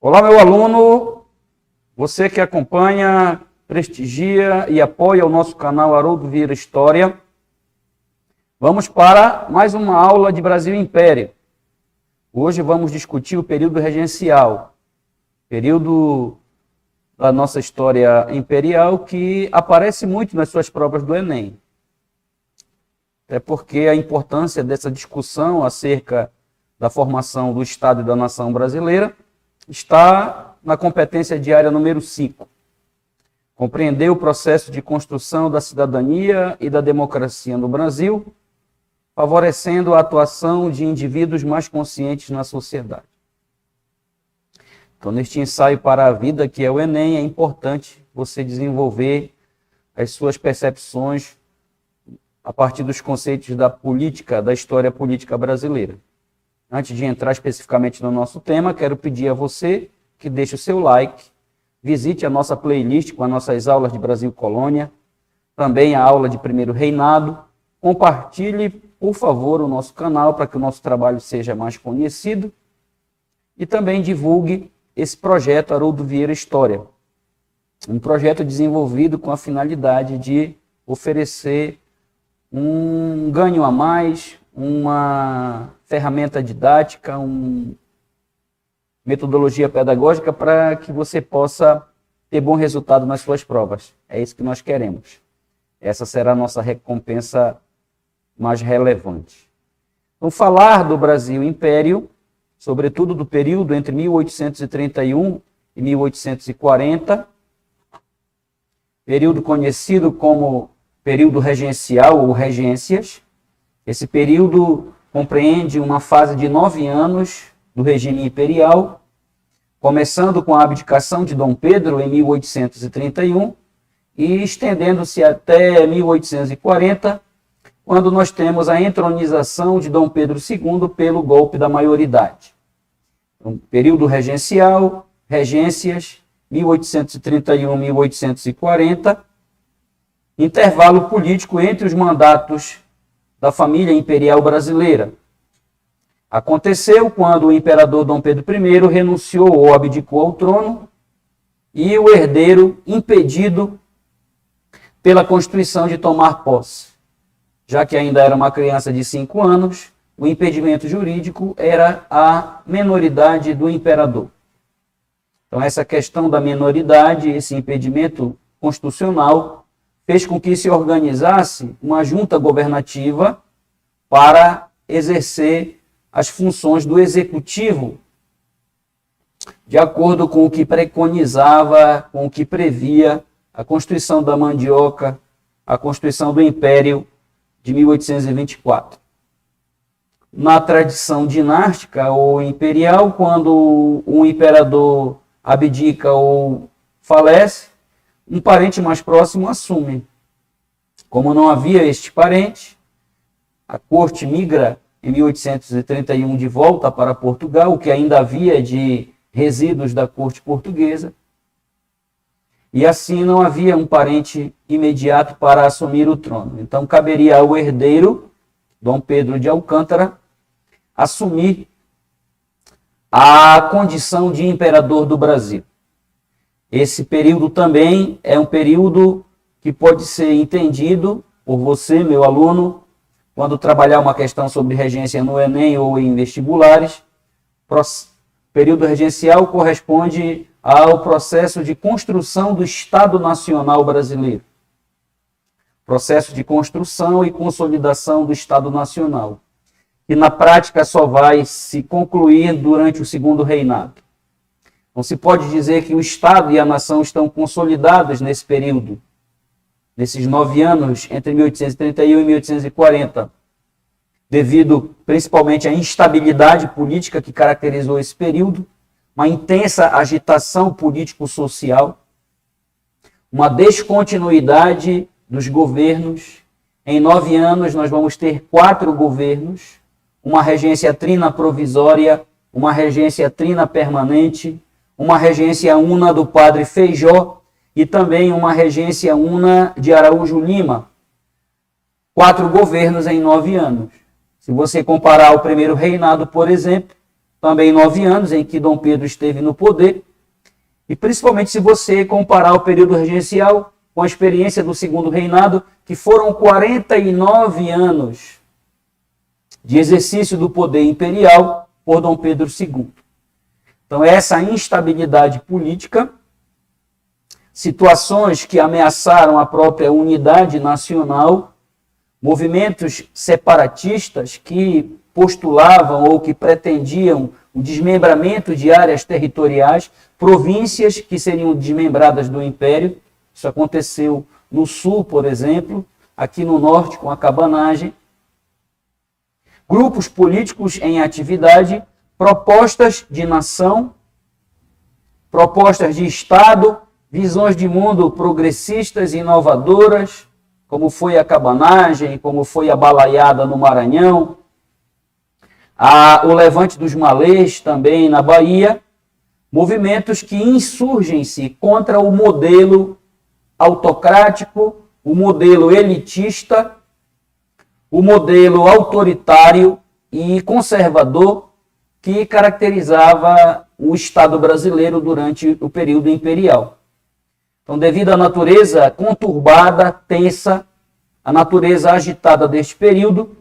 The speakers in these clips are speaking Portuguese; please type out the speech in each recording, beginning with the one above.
Olá, meu aluno, você que acompanha, prestigia e apoia o nosso canal Haroldo Vieira História. Vamos para mais uma aula de Brasil Império. Hoje vamos discutir o período regencial, período da nossa história imperial que aparece muito nas suas provas do Enem. Até porque a importância dessa discussão acerca da formação do Estado e da nação brasileira está na competência diária número 5. Compreender o processo de construção da cidadania e da democracia no Brasil, favorecendo a atuação de indivíduos mais conscientes na sociedade. Então, neste ensaio para a vida, que é o Enem, é importante você desenvolver as suas percepções a partir dos conceitos da política, da história política brasileira. Antes de entrar especificamente no nosso tema, quero pedir a você que deixe o seu like, visite a nossa playlist com as nossas aulas de Brasil Colônia, também a aula de Primeiro Reinado, compartilhe, por favor, o nosso canal para que o nosso trabalho seja mais conhecido e também divulgue esse projeto Haroldo Vieira História, um projeto desenvolvido com a finalidade de oferecer um ganho a mais, uma ferramenta didática, uma metodologia pedagógica para que você possa ter bom resultado nas suas provas. É isso que nós queremos. Essa será a nossa recompensa mais relevante. Então, falar do Brasil Império, sobretudo do período entre 1831 e 1840, período conhecido como período regencial ou regências. Esse período compreende uma fase de 9 anos do regime imperial, começando com a abdicação de Dom Pedro em 1831 e estendendo-se até 1840, quando nós temos a entronização de Dom Pedro II pelo golpe da maioridade. Então, período regencial, regências, 1831-1840, intervalo político entre os mandatos da família imperial brasileira. Aconteceu quando o imperador Dom Pedro I renunciou ou abdicou ao trono e o herdeiro impedido pela Constituição de tomar posse. Já que ainda era uma criança de 5 anos, o impedimento jurídico era a menoridade do imperador. Então, essa questão da menoridade, esse impedimento constitucional, fez com que se organizasse uma junta governativa para exercer as funções do executivo, de acordo com o que preconizava, com o que previa a Constituição da Mandioca, a Constituição do Império de 1824. Na tradição dinástica ou imperial, quando um imperador abdica ou falece, um parente mais próximo assume. Como não havia este parente, a corte migra em 1831 de volta para Portugal, o que ainda havia de resíduos da corte portuguesa, e assim não havia um parente imediato para assumir o trono. Então caberia ao herdeiro, Dom Pedro de Alcântara, assumir a condição de imperador do Brasil. Esse período também é um período que pode ser entendido por você, meu aluno, quando trabalhar uma questão sobre regência no Enem ou em vestibulares. Período regencial corresponde ao processo de construção do Estado Nacional Brasileiro. Processo de construção e consolidação do Estado Nacional, que na prática só vai se concluir durante o segundo reinado. Não se pode dizer que o Estado e a nação estão consolidados nesse período, nesses 9 anos, entre 1831 e 1840, devido principalmente à instabilidade política que caracterizou esse período, uma intensa agitação político-social, uma descontinuidade dos governos. Em 9 anos nós vamos ter 4 governos, uma regência trina provisória, uma regência trina permanente, uma regência una do padre Feijó e também uma regência una de Araújo Lima. 4 governos em 9 anos. Se você comparar o primeiro reinado, por exemplo, também 9 anos em que Dom Pedro esteve no poder, e principalmente se você comparar o período regencial com a experiência do segundo reinado, que foram 49 anos de exercício do poder imperial por Dom Pedro II. Então, essa instabilidade política, situações que ameaçaram a própria unidade nacional, movimentos separatistas que postulavam ou que pretendiam o desmembramento de áreas territoriais, províncias que seriam desmembradas do Império. Isso aconteceu no Sul, por exemplo, aqui no Norte com a cabanagem. Grupos políticos em atividade, propostas de nação, propostas de Estado, visões de mundo progressistas e inovadoras, como foi a cabanagem, como foi a balaiada no Maranhão, o levante dos malês também na Bahia, movimentos que insurgem-se contra o modelo autocrático, o modelo elitista, o modelo autoritário e conservador que caracterizava o Estado brasileiro durante o período imperial. Então, devido à natureza conturbada, tensa, a natureza agitada deste período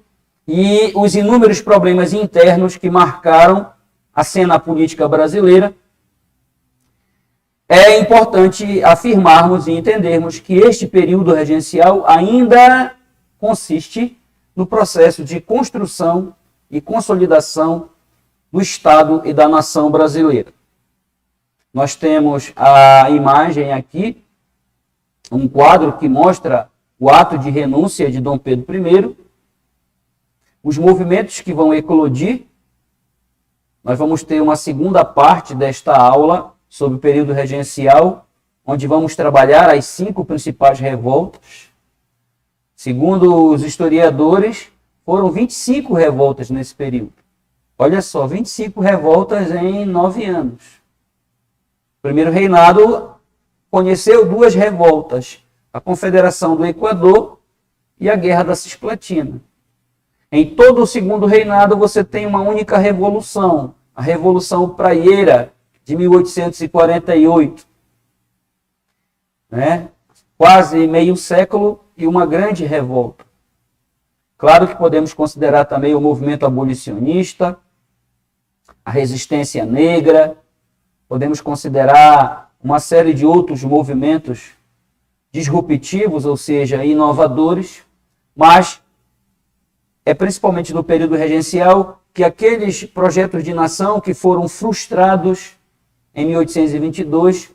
e os inúmeros problemas internos que marcaram a cena política brasileira, é importante afirmarmos e entendermos que este período regencial ainda consiste no processo de construção e consolidação do Estado e da nação brasileira. Nós temos a imagem aqui, um quadro que mostra o ato de renúncia de Dom Pedro I, os movimentos que vão eclodir. Nós vamos ter uma segunda parte desta aula sobre o período regencial, onde vamos trabalhar as 5 principais revoltas. Segundo os historiadores, foram 25 revoltas nesse período. Olha só, 25 revoltas em 9 anos. O primeiro reinado conheceu 2 revoltas, a Confederação do Equador e a Guerra da Cisplatina. Em todo o segundo reinado você tem uma única revolução, a Revolução Praieira de 1848. Quase meio século e uma grande revolta. Claro que podemos considerar também o movimento abolicionista, a resistência negra, podemos considerar uma série de outros movimentos disruptivos, ou seja, inovadores, mas é principalmente no período regencial que aqueles projetos de nação que foram frustrados em 1822,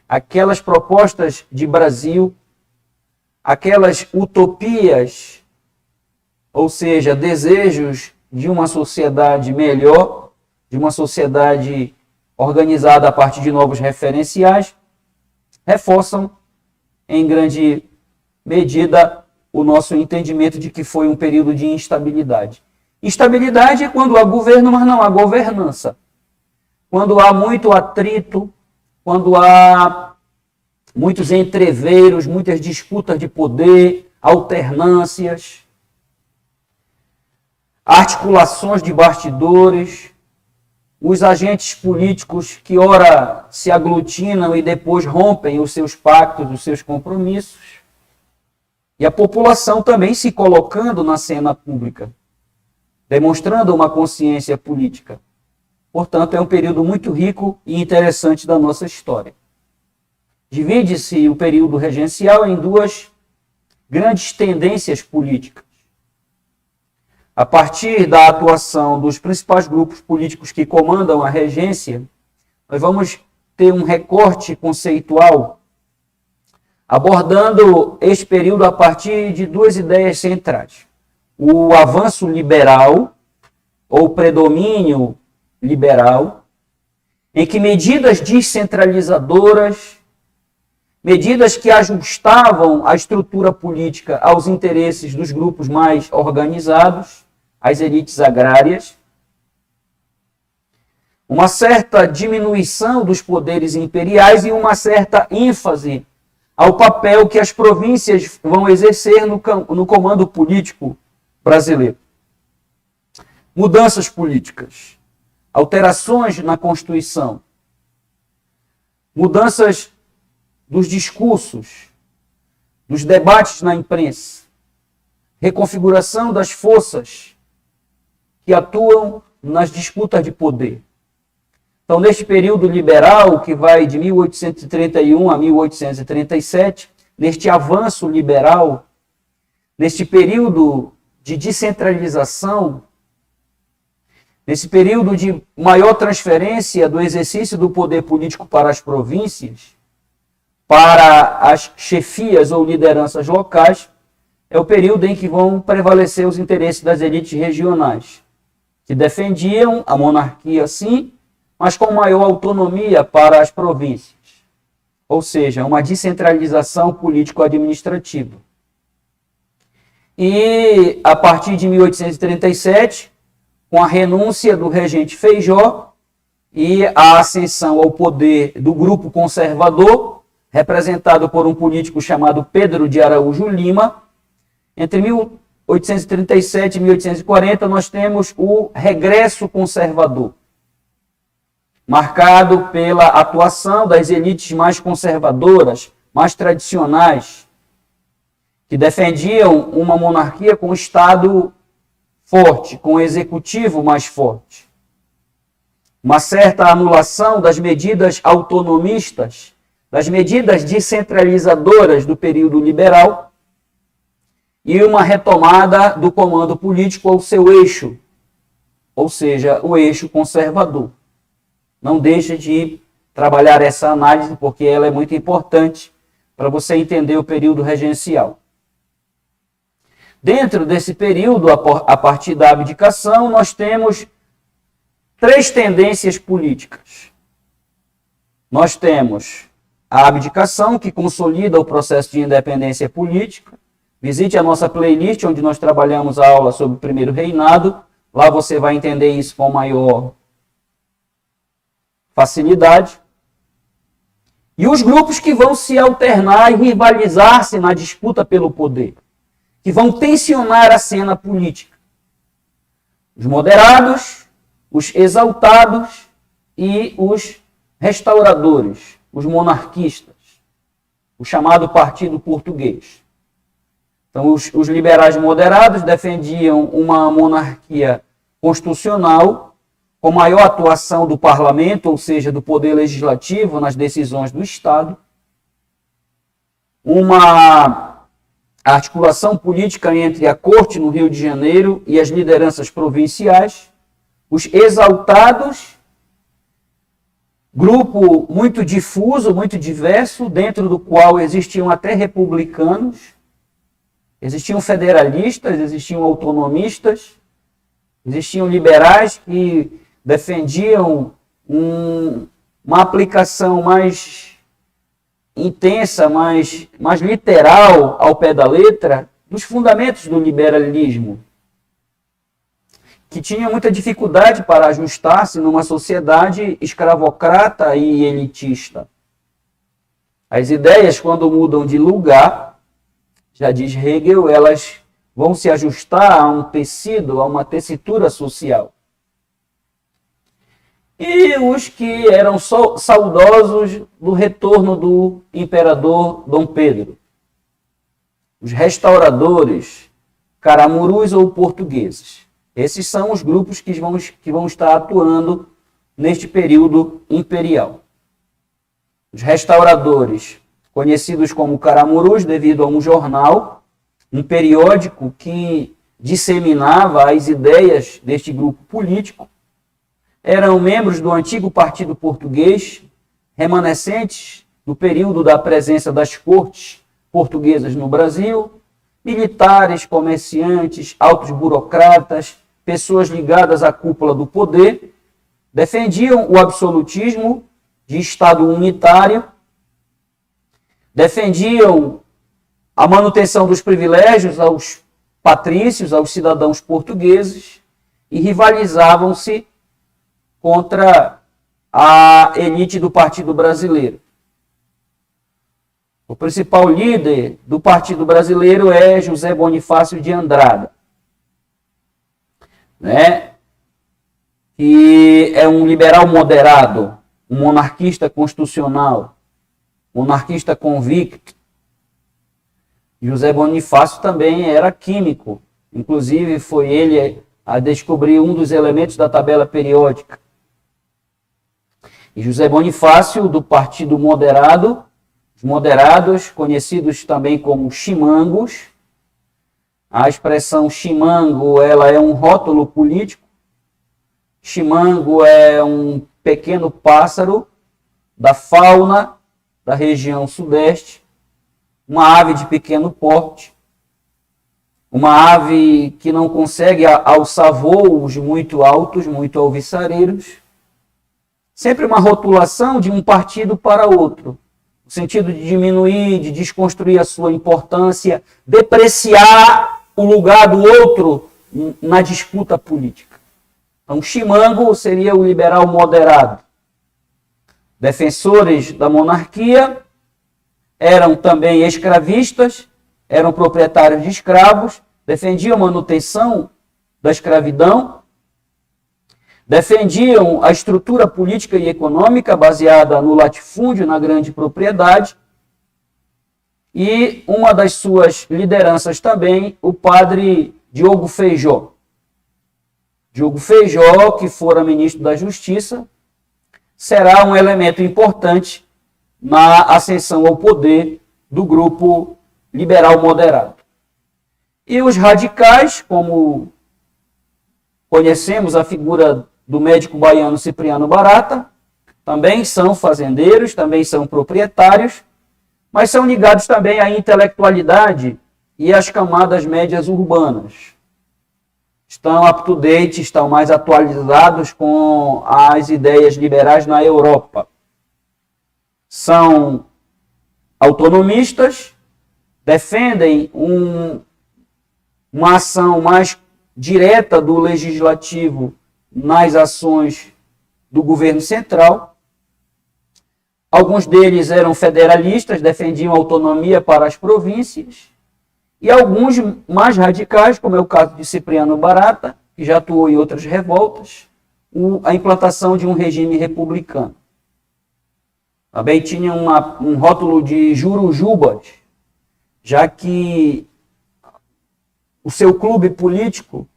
aquelas propostas de Brasil, aquelas utopias, ou seja, desejos de uma sociedade melhor, de uma sociedade organizada a partir de novos referenciais, reforçam em grande medida o nosso entendimento de que foi um período de instabilidade. Instabilidade é quando há governo, mas não há governança. Quando há muito atrito, quando há muitos entreveros, muitas disputas de poder, alternâncias, articulações de bastidores, os agentes políticos que ora se aglutinam e depois rompem os seus pactos, os seus compromissos, e a população também se colocando na cena pública, demonstrando uma consciência política. Portanto, é um período muito rico e interessante da nossa história. Divide-se o período regencial em 2 grandes tendências políticas. A partir da atuação dos principais grupos políticos que comandam a regência, nós vamos ter um recorte conceitual abordando este período a partir de 2 ideias centrais. O avanço liberal, ou predomínio liberal, em que medidas descentralizadoras, medidas que ajustavam a estrutura política aos interesses dos grupos mais organizados, as elites agrárias, uma certa diminuição dos poderes imperiais e uma certa ênfase ao papel que as províncias vão exercer no comando político brasileiro. Mudanças políticas. alterações na Constituição, mudanças dos discursos, dos debates na imprensa, reconfiguração das forças que atuam nas disputas de poder. Então, neste período liberal, que vai de 1831 a 1837, neste avanço liberal, neste período de descentralização, nesse período de maior transferência do exercício do poder político para as províncias, para as chefias ou lideranças locais, é o período em que vão prevalecer os interesses das elites regionais, que defendiam a monarquia, sim, mas com maior autonomia para as províncias. Ou seja, uma descentralização político-administrativa. E, a partir de 1837, com a renúncia do regente Feijó e a ascensão ao poder do grupo conservador, representado por um político chamado Pedro de Araújo Lima, entre 1837 e 1840, nós temos o regresso conservador, marcado pela atuação das elites mais conservadoras, mais tradicionais, que defendiam uma monarquia com Estado forte, com o executivo mais forte. Uma certa anulação das medidas autonomistas, das medidas descentralizadoras do período liberal e uma retomada do comando político ao seu eixo, ou seja, o eixo conservador. Não deixe de trabalhar essa análise, porque ela é muito importante para você entender o período regencial. Dentro desse período, a partir da abdicação, nós temos três tendências políticas. Nós temos a abdicação, que consolida o processo de independência política. Visite a nossa playlist, onde nós trabalhamos a aula sobre o primeiro reinado. Lá você vai entender isso com maior facilidade. E os grupos que vão se alternar e rivalizar-se na disputa pelo poder, que vão tensionar a cena política. Os moderados, os exaltados e os restauradores, os monarquistas, o chamado Partido Português. Então, os liberais moderados defendiam uma monarquia constitucional com maior atuação do parlamento, ou seja, do poder legislativo nas decisões do Estado, uma articulação política entre a corte no Rio de Janeiro e as lideranças provinciais, os exaltados, grupo muito difuso, muito diverso, dentro do qual existiam até republicanos, existiam federalistas, existiam autonomistas, existiam liberais que defendiam uma aplicação mais intensa, mais literal ao pé da letra, dos fundamentos do liberalismo, que tinha muita dificuldade para ajustar-se numa sociedade escravocrata e elitista. As ideias, quando mudam de lugar, já diz Hegel, elas vão se ajustar a um tecido, a uma tessitura social. E os que eram saudosos do retorno do imperador Dom Pedro, os restauradores, caramurus ou portugueses. Esses são os grupos que vão estar atuando neste período imperial. Os restauradores, conhecidos como caramurus, devido a um jornal, um periódico que disseminava as ideias deste grupo político, eram membros do antigo Partido Português, remanescentes do período da presença das cortes portuguesas no Brasil, militares, comerciantes, altos burocratas, pessoas ligadas à cúpula do poder, defendiam o absolutismo de Estado unitário, defendiam a manutenção dos privilégios aos patrícios, aos cidadãos portugueses, e rivalizavam-se contra a elite do Partido Brasileiro. O principal líder do Partido Brasileiro é José Bonifácio de Andrada, né? que é um liberal moderado, um monarquista constitucional, monarquista convicto. José Bonifácio também era químico, inclusive foi ele a descobrir um dos elementos da tabela periódica. E José Bonifácio, do Partido Moderado, os moderados, conhecidos também como chimangos. A expressão chimango, ela é um rótulo político. Chimango é um pequeno pássaro da fauna da região sudeste, uma ave de pequeno porte, uma ave que não consegue alçar voos muito altos, muito alvissareiros. Sempre uma rotulação de um partido para outro, no sentido de diminuir, de desconstruir a sua importância, depreciar o lugar do outro na disputa política. Então, chimango seria o liberal moderado. Defensores da monarquia, eram também escravistas, eram proprietários de escravos, defendiam a manutenção da escravidão, defendiam a estrutura política e econômica baseada no latifúndio, na grande propriedade, e uma das suas lideranças também, o padre Diogo Feijó. Diogo Feijó, que fora ministro da Justiça, será um elemento importante na ascensão ao poder do grupo liberal moderado. E os radicais, como conhecemos a figura do médico baiano Cipriano Barata, também são fazendeiros, também são proprietários, mas são ligados também à intelectualidade e às camadas médias urbanas. Estão up-to-date, estão mais atualizados com as ideias liberais na Europa. São autonomistas, defendem uma ação mais direta do legislativo nas ações do governo central. Alguns deles eram federalistas, defendiam autonomia para as províncias. E alguns mais radicais, como é o caso de Cipriano Barata, que já atuou em outras revoltas, a implantação de um regime republicano. Também tinha um rótulo de jurujubas, já que o seu clube político,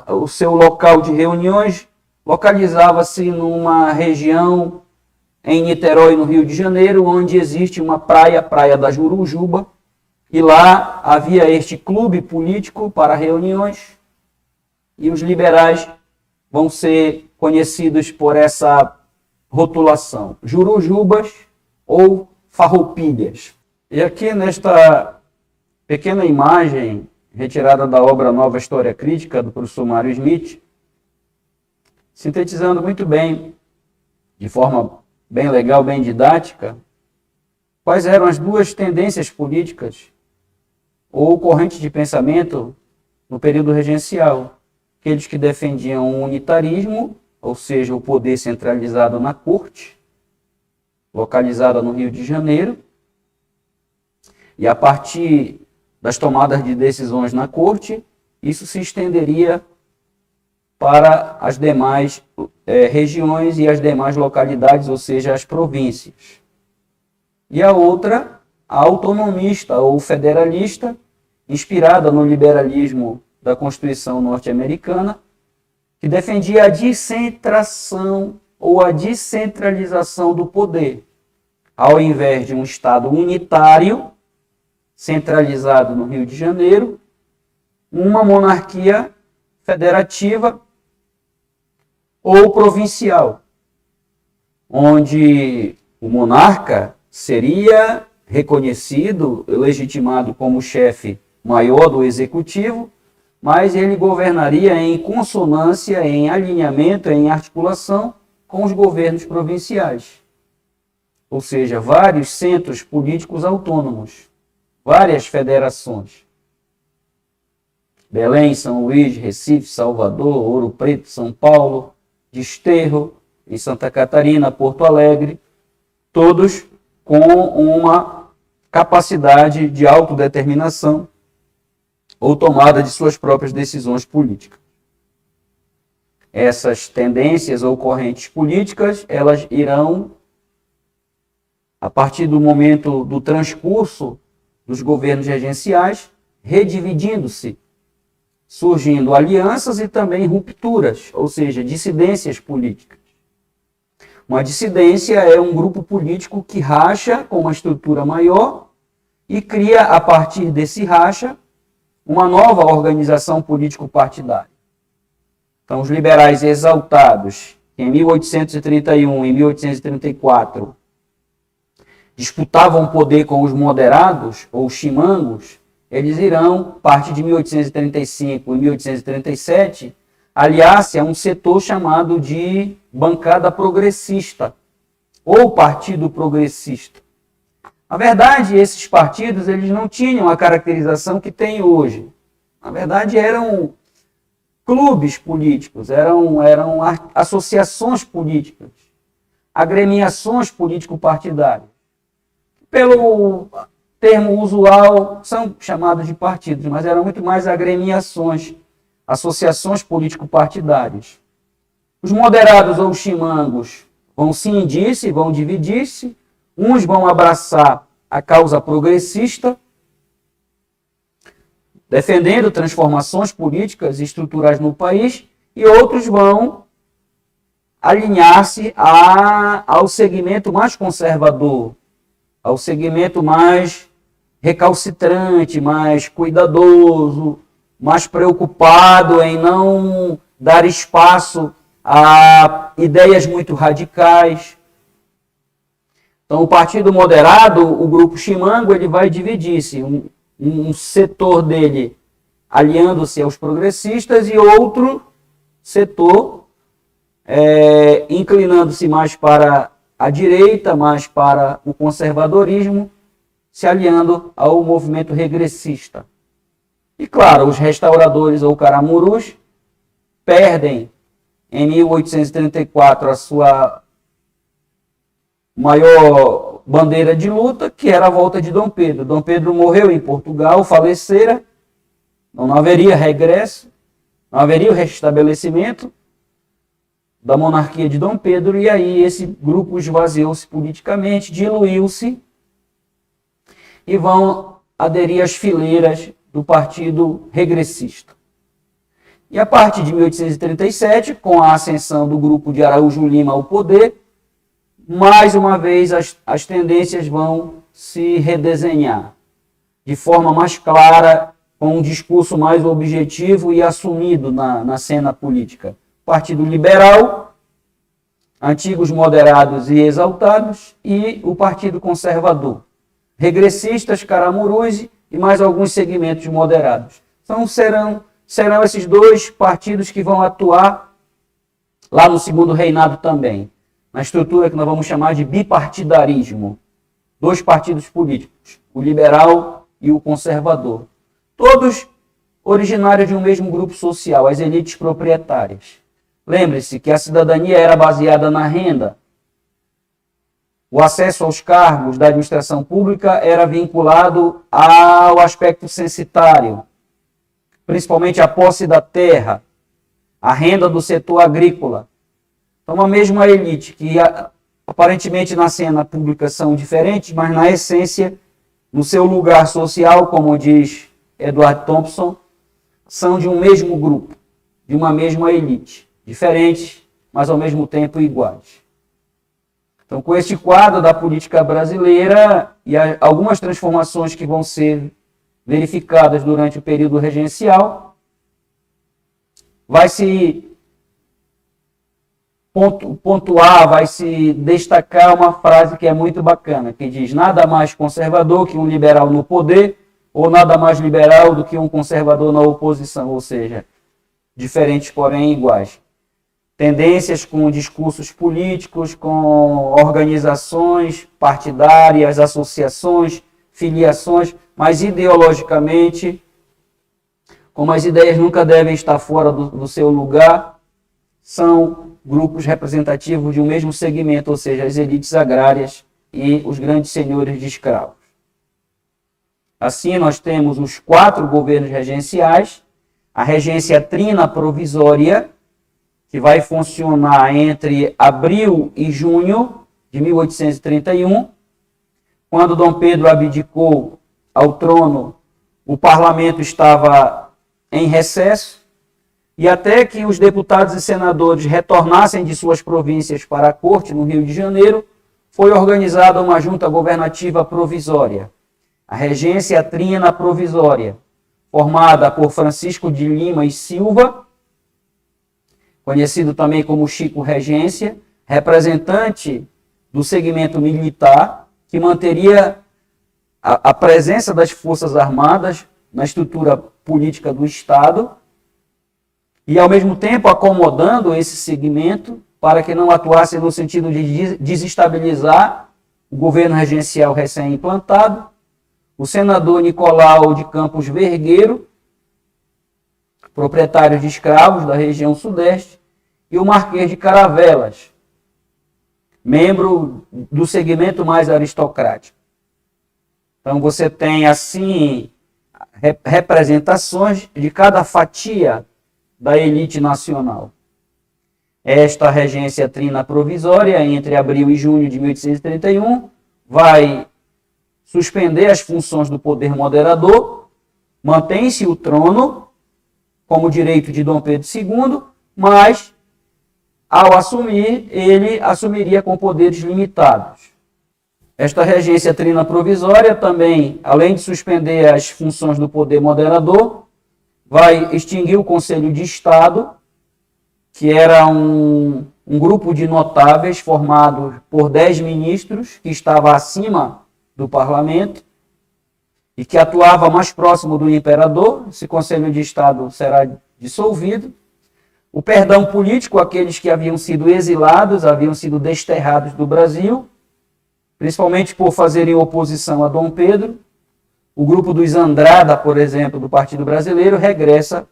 o seu local de reuniões, localizava-se numa região em Niterói, no Rio de Janeiro, onde existe uma praia, Praia da Jurujuba, e lá havia este clube político para reuniões, e os liberais vão ser conhecidos por essa rotulação, jurujubas ou farroupilhas. E aqui nesta pequena imagem, retirada da obra Nova História Crítica, do professor Mário Smith, sintetizando muito bem, de forma bem legal, bem didática, quais eram as duas tendências políticas ou correntes de pensamento no período regencial. Aqueles que defendiam o unitarismo, ou seja, o poder centralizado na corte, localizada no Rio de Janeiro, e a partir das tomadas de decisões na corte, isso se estenderia para as demais regiões e as demais localidades, ou seja, as províncias. E a outra, a autonomista ou federalista, inspirada no liberalismo da Constituição norte-americana, que defendia a descentração ou a descentralização do poder, ao invés de um Estado unitário, centralizado no Rio de Janeiro, uma monarquia federativa ou provincial, onde o monarca seria reconhecido, legitimado como chefe maior do executivo, mas ele governaria em consonância, em alinhamento, em articulação com os governos provinciais. Ou seja, vários centros políticos autônomos, várias federações. Belém, São Luís, Recife, Salvador, Ouro Preto, São Paulo, Desterro, em Santa Catarina, Porto Alegre, todos com uma capacidade de autodeterminação ou tomada de suas próprias decisões políticas. essas tendências ou correntes políticas, elas irão, a partir do momento do transcurso dos governos regenciais, redividindo-se, surgindo alianças e também rupturas, ou seja, dissidências políticas. Uma dissidência é um grupo político que racha com uma estrutura maior e cria, a partir desse racha, uma nova organização político-partidária. Então, os liberais exaltados, que em 1831 e 1834 disputavam poder com os moderados, ou chimangos, eles irão, a partir de 1835 e 1837, aliar-se a um setor chamado de bancada progressista, ou partido progressista. Na verdade, esses partidos eles não tinham a caracterização que tem hoje. Na verdade, eram clubes políticos, eram associações políticas, agremiações político-partidárias. Pelo termo usual, são chamados de partidos, mas eram muito mais agremiações, associações político-partidárias. Os moderados ou chimangos vão cindir-se, vão dividir-se, uns vão abraçar a causa progressista, defendendo transformações políticas e estruturais no país, e outros vão alinhar-se ao segmento mais conservador, ao segmento mais recalcitrante, mais cuidadoso, mais preocupado em não dar espaço a ideias muito radicais. Então, o Partido Moderado, o grupo chimango, ele vai dividir-se. Um setor dele aliando-se aos progressistas e outro setor inclinando-se mais para a direita, mais para o conservadorismo, se aliando ao movimento regressista. E, claro, os restauradores ou caramurus perdem em 1834 a sua maior bandeira de luta, que era a volta de Dom Pedro. Dom Pedro morreu em Portugal, falecera, não haveria regresso, não haveria o restabelecimento da monarquia de Dom Pedro, e aí esse grupo esvaziou-se politicamente, diluiu-se, e vão aderir às fileiras do Partido Regressista. E a partir de 1837, com a ascensão do grupo de Araújo Lima ao poder, mais uma vez as tendências vão se redesenhar de forma mais clara, com um discurso mais objetivo e assumido na cena política. Partido Liberal, antigos moderados e exaltados, e o Partido Conservador. Regressistas, caramurus e mais alguns segmentos moderados. Então serão esses dois partidos que vão atuar lá no segundo reinado também, na estrutura que nós vamos chamar de bipartidarismo. Dois partidos políticos, o liberal e o conservador. Todos originários de um mesmo grupo social, as elites proprietárias. Lembre-se que a cidadania era baseada na renda. O acesso aos cargos da administração pública era vinculado ao aspecto censitário, principalmente a posse da terra, a renda do setor agrícola. Então, a mesma elite, que aparentemente na cena pública são diferentes, mas na essência, no seu lugar social, como diz Edward Thompson, são de um mesmo grupo, de uma mesma elite, diferentes, mas ao mesmo tempo iguais. Então, com este quadro da política brasileira e algumas transformações que vão ser verificadas durante o período regencial, vai se pontuar, vai se destacar uma frase que é muito bacana, que diz: nada mais conservador que um liberal no poder, ou nada mais liberal do que um conservador na oposição, ou seja, diferentes, porém iguais. Tendências com discursos políticos, com organizações partidárias, associações, filiações, mas ideologicamente, como as ideias nunca devem estar fora do seu lugar, são grupos representativos de um mesmo segmento, ou seja, as elites agrárias e os grandes senhores de escravos. Assim, nós temos os 4 governos regenciais, a regência trina provisória, que vai funcionar entre abril e junho de 1831. Quando Dom Pedro abdicou ao trono, o parlamento estava em recesso, e até que os deputados e senadores retornassem de suas províncias para a corte no Rio de Janeiro, foi organizada uma junta governativa provisória, a Regência Trina Provisória, formada por Francisco de Lima e Silva, conhecido também como Chico Regência, representante do segmento militar, que manteria a presença das Forças Armadas na estrutura política do Estado e, ao mesmo tempo, acomodando esse segmento para que não atuasse no sentido de desestabilizar o governo regencial recém-implantado. O senador Nicolau de Campos Vergueiro, proprietário de escravos da região sudeste, e o Marquês de Caravelas, membro do segmento mais aristocrático. Então você tem, assim, representações de cada fatia da elite nacional. Esta regência trina provisória, entre abril e junho de 1831, vai suspender as funções do poder moderador, mantém-se o trono como direito de Dom Pedro II, mas, ao assumir, ele assumiria com poderes limitados. Esta regência trina provisória também, além de suspender as funções do poder moderador, vai extinguir o Conselho de Estado, que era um grupo de notáveis formado por 10 ministros, que estava acima do parlamento e que atuava mais próximo do imperador. Esse Conselho de Estado será dissolvido. O perdão político, aqueles que haviam sido exilados, haviam sido desterrados do Brasil, principalmente por fazerem oposição a Dom Pedro. O grupo dos Andrada, por exemplo, do Partido Brasileiro, regressa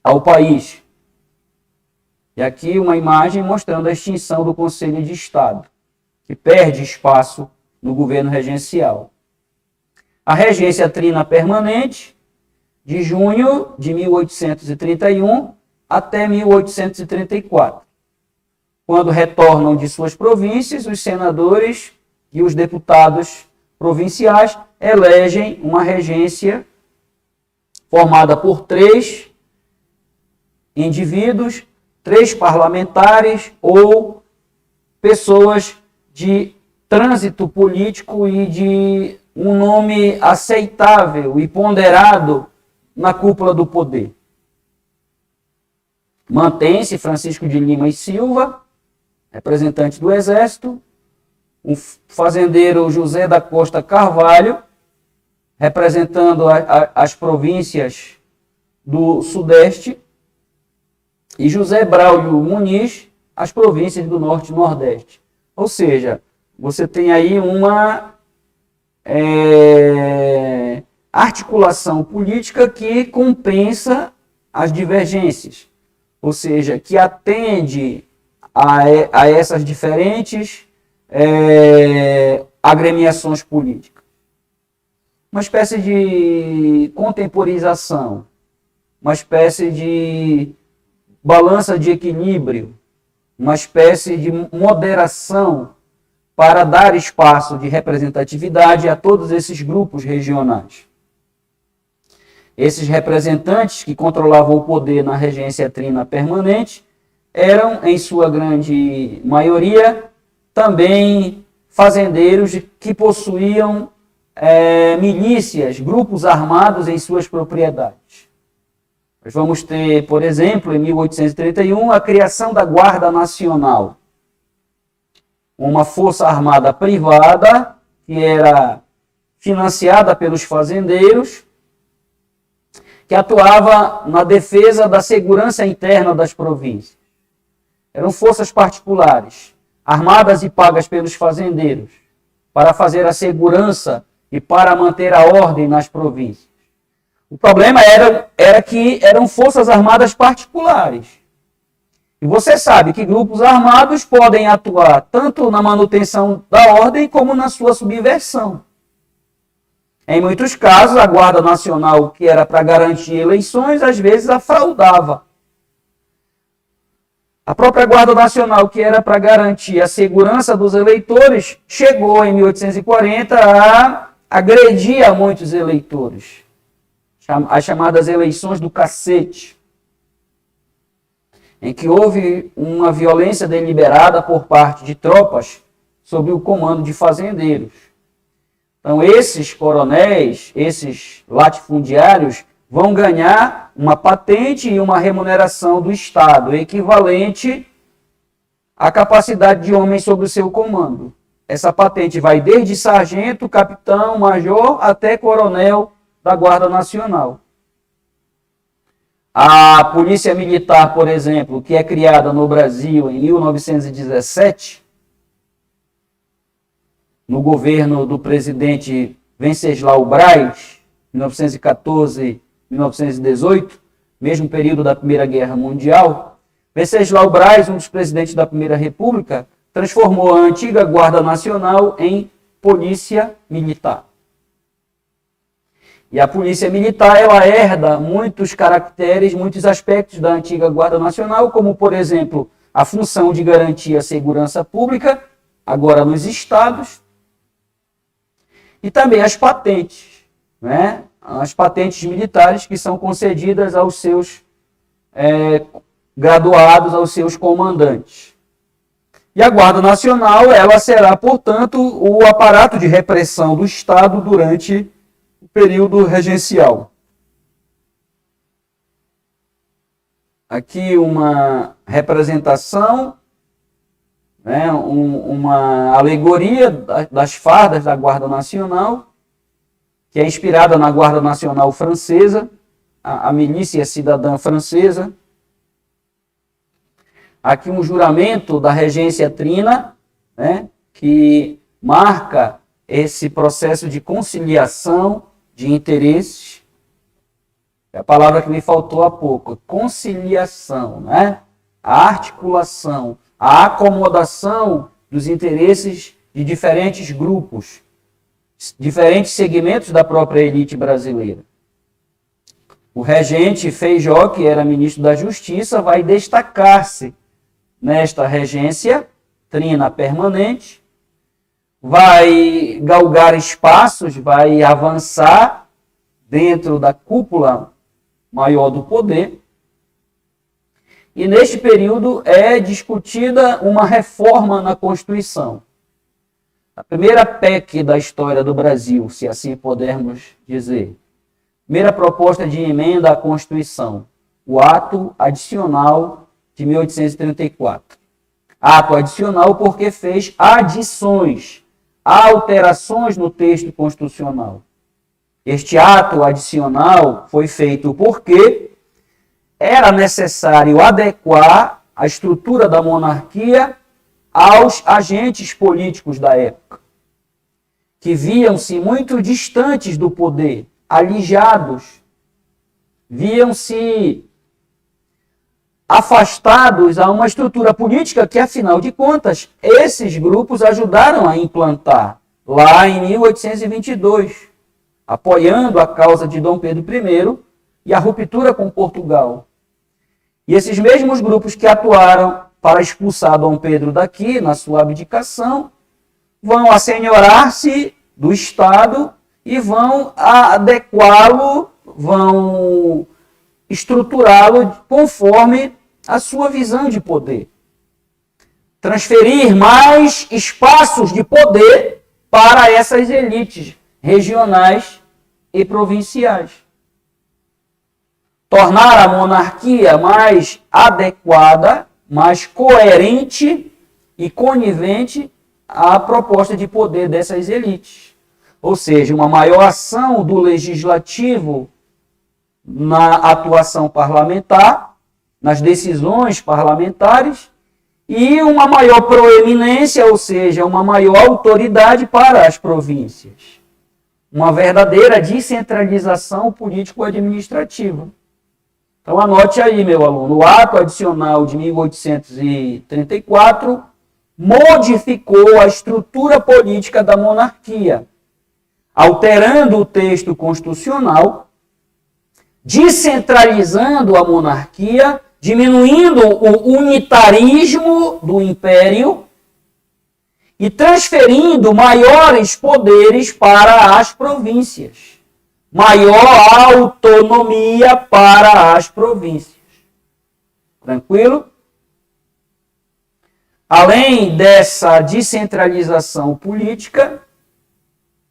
ao país. E aqui uma imagem mostrando a extinção do Conselho de Estado, que perde espaço no governo regencial. A regência trina permanente, de junho de 1831 até 1834. Quando retornam de suas províncias, os senadores e os deputados provinciais elegem uma regência formada por 3 indivíduos, 3 parlamentares ou pessoas de trânsito político e de um nome aceitável e ponderado na cúpula do poder. Mantém-se Francisco de Lima e Silva, representante do Exército, o fazendeiro José da Costa Carvalho, representando as províncias do Sudeste, e José Braulio Muniz, as províncias do Norte e Nordeste. Ou seja, você tem aí uma articulação política que compensa as divergências, ou seja, que atende a essas diferentes agremiações políticas. Uma espécie de contemporização, uma espécie de balança de equilíbrio, uma espécie de moderação para dar espaço de representatividade a todos esses grupos regionais. Esses representantes que controlavam o poder na regência trina permanente eram, em sua grande maioria, também fazendeiros que possuíam milícias, grupos armados em suas propriedades. Nós vamos ter, por exemplo, em 1831, a criação da Guarda Nacional, uma força armada privada que era financiada pelos fazendeiros, que atuava na defesa da segurança interna das províncias. Eram forças particulares, armadas e pagas pelos fazendeiros, para fazer a segurança e para manter a ordem nas províncias. O problema era que eram forças armadas particulares. E você sabe que grupos armados podem atuar tanto na manutenção da ordem como na sua subversão. Em muitos casos, a Guarda Nacional, que era para garantir eleições, às vezes a fraudava. A própria Guarda Nacional, que era para garantir a segurança dos eleitores, chegou em 1840 a agredir a muitos eleitores. As chamadas eleições do cacete, em que houve uma violência deliberada por parte de tropas sob o comando de fazendeiros. Então, esses coronéis, esses latifundiários, vão ganhar uma patente e uma remuneração do Estado, equivalente à capacidade de homem sob o seu comando. Essa patente vai desde sargento, capitão, major, até coronel da Guarda Nacional. A Polícia Militar, por exemplo, que é criada no Brasil em 1917, no governo do presidente Venceslau Braz, 1914-1918, mesmo período da Primeira Guerra Mundial, Venceslau Braz, um dos presidentes da Primeira República, transformou a antiga Guarda Nacional em Polícia Militar. E a Polícia Militar, ela herda muitos caracteres, muitos aspectos da antiga Guarda Nacional, como, por exemplo, a função de garantir a segurança pública, agora nos estados, e também as patentes, né? As patentes militares que são concedidas aos seus graduados, aos seus comandantes. E a Guarda Nacional, ela será, portanto, o aparato de repressão do Estado durante o período regencial. Aqui uma representação, né, uma alegoria das fardas da Guarda Nacional, que é inspirada na Guarda Nacional Francesa, a milícia cidadã francesa. Aqui um juramento da regência trina, né, que marca esse processo de conciliação de interesses. É a palavra que me faltou há pouco, conciliação, né? A articulação, a acomodação dos interesses de diferentes grupos, diferentes segmentos da própria elite brasileira. O regente Feijó, que era ministro da Justiça, vai destacar-se nesta regência trina permanente, vai galgar espaços, vai avançar dentro da cúpula maior do poder. E neste período é discutida uma reforma na Constituição. A primeira PEC da história do Brasil, se assim pudermos dizer. Primeira proposta de emenda à Constituição, o Ato Adicional de 1834. Ato adicional porque fez adições, alterações no texto constitucional. Este ato adicional foi feito porque era necessário adequar a estrutura da monarquia aos agentes políticos da época, que viam-se muito distantes do poder, alijados, viam-se afastados a uma estrutura política que, afinal de contas, esses grupos ajudaram a implantar lá em 1822, apoiando a causa de Dom Pedro I e a ruptura com Portugal. E esses mesmos grupos que atuaram para expulsar Dom Pedro daqui, na sua abdicação, vão assenhorar-se do Estado e vão adequá-lo, vão estruturá-lo conforme a sua visão de poder. Transferir mais espaços de poder para essas elites regionais e provinciais. Tornar a monarquia mais adequada, mais coerente e conivente à proposta de poder dessas elites. Ou seja, uma maior ação do legislativo na atuação parlamentar, nas decisões parlamentares, e uma maior proeminência, ou seja, uma maior autoridade para as províncias. Uma verdadeira descentralização político-administrativa. Então anote aí, meu aluno, o ato adicional de 1834 modificou a estrutura política da monarquia, alterando o texto constitucional, descentralizando a monarquia diminuindo o unitarismo do império e transferindo maiores poderes para as províncias, maior autonomia para as províncias. Tranquilo? Além dessa descentralização política,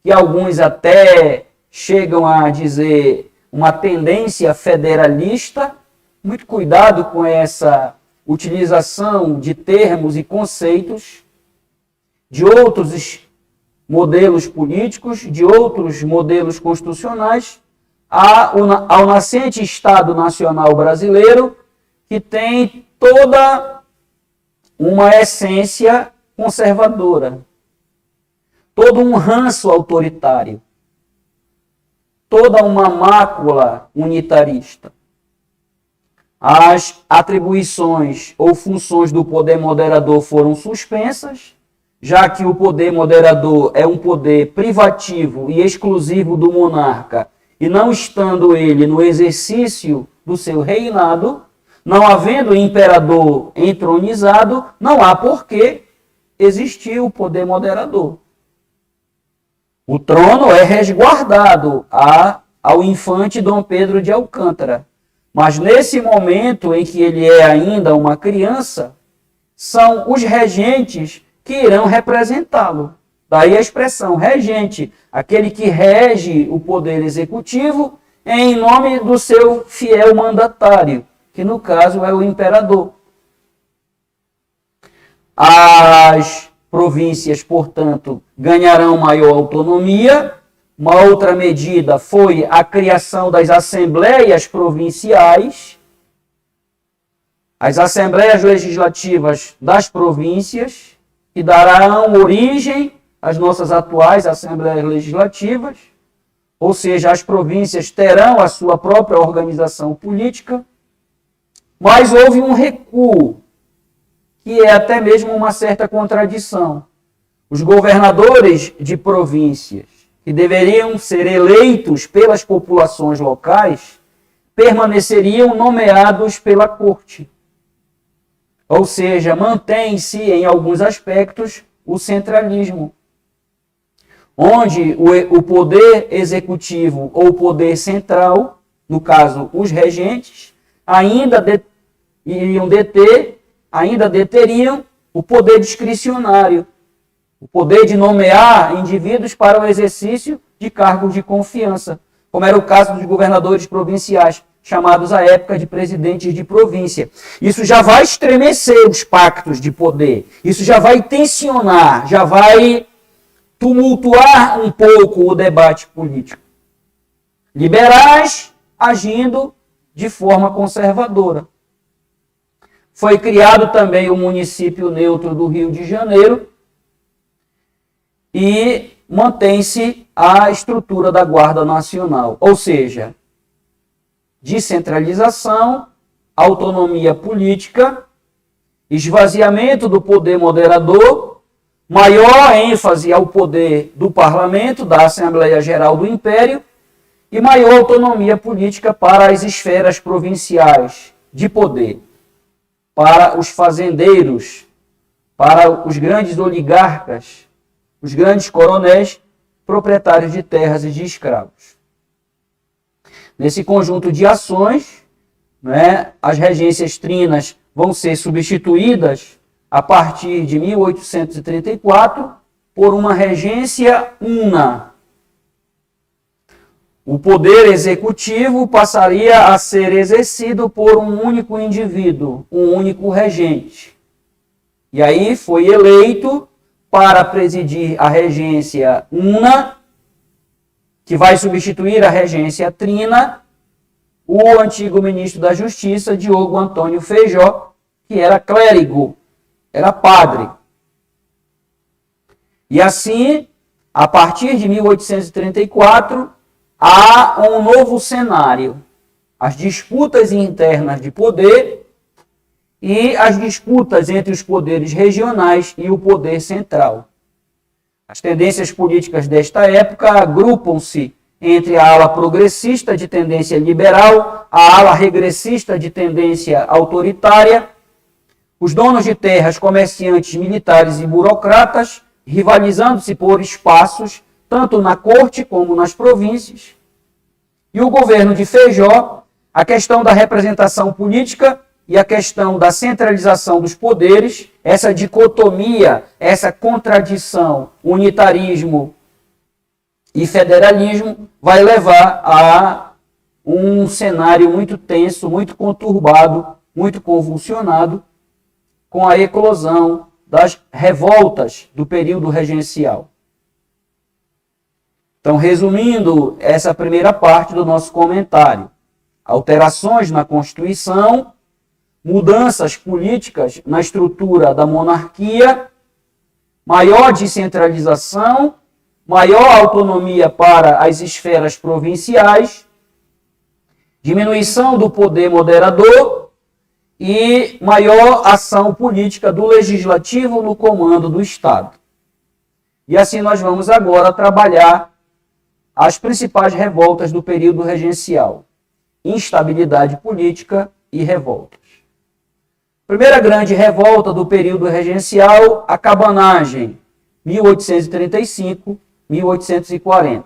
que alguns até chegam a dizer uma tendência federalista, muito cuidado com essa utilização de termos e conceitos de outros modelos políticos, de outros modelos constitucionais, ao nascente Estado Nacional Brasileiro, que tem toda uma essência conservadora, todo um ranço autoritário, toda uma mácula unitarista. As atribuições ou funções do poder moderador foram suspensas, já que o poder moderador é um poder privativo e exclusivo do monarca, e não estando ele no exercício do seu reinado, não havendo imperador entronizado, não há por que existir o poder moderador. O trono é resguardado ao infante Dom Pedro de Alcântara, mas nesse momento em que ele é ainda uma criança, são os regentes que irão representá-lo. Daí a expressão regente, aquele que rege o poder executivo em nome do seu fiel mandatário, que no caso é o imperador. As províncias, portanto, ganharão maior autonomia. Uma outra medida foi a criação das assembleias provinciais, as assembleias legislativas das províncias, que darão origem às nossas atuais assembleias legislativas, ou seja, as províncias terão a sua própria organização política, mas houve um recuo, que é até mesmo uma certa contradição. Os governadores de províncias, que deveriam ser eleitos pelas populações locais, permaneceriam nomeados pela corte. Ou seja, mantém-se em alguns aspectos o centralismo, onde o poder executivo ou o poder central, no caso os regentes, ainda deteriam o poder discricionário, o poder de nomear indivíduos para o exercício de cargos de confiança, como era o caso dos governadores provinciais, chamados à época de presidentes de província. Isso já vai estremecer os pactos de poder, isso já vai tensionar, já vai tumultuar um pouco o debate político. Liberais agindo de forma conservadora. Foi criado também o município neutro do Rio de Janeiro e mantém-se a estrutura da Guarda Nacional, ou seja, descentralização, autonomia política, esvaziamento do poder moderador, maior ênfase ao poder do parlamento, da Assembleia Geral do Império, e maior autonomia política para as esferas provinciais de poder, para os fazendeiros, para os grandes oligarcas, os grandes coronéis, proprietários de terras e de escravos. Nesse conjunto de ações, as regências trinas vão ser substituídas a partir de 1834 por uma regência una. O poder executivo passaria a ser exercido por um único indivíduo, um único regente. E aí foi eleito para presidir a regência una, que vai substituir a regência trina, o antigo ministro da Justiça, Diogo Antônio Feijó, que era clérigo, era padre. E assim, a partir de 1834, há um novo cenário. As disputas internas de poder e as disputas entre os poderes regionais e o poder central. As tendências políticas desta época agrupam-se entre a ala progressista de tendência liberal, a ala regressista de tendência autoritária, os donos de terras, comerciantes, militares e burocratas, rivalizando-se por espaços, tanto na corte como nas províncias, e o governo de Feijó, a questão da representação política e a questão da centralização dos poderes, essa dicotomia, essa contradição, unitarismo e federalismo, vai levar a um cenário muito tenso, muito conturbado, muito convulsionado, com a eclosão das revoltas do período regencial. Então, resumindo essa primeira parte do nosso comentário, alterações na Constituição, mudanças políticas na estrutura da monarquia, maior descentralização, maior autonomia para as esferas provinciais, diminuição do poder moderador e maior ação política do legislativo no comando do Estado. E assim nós vamos agora trabalhar as principais revoltas do período regencial: instabilidade política e revoltas. Primeira grande revolta do período regencial, a cabanagem, 1835-1840.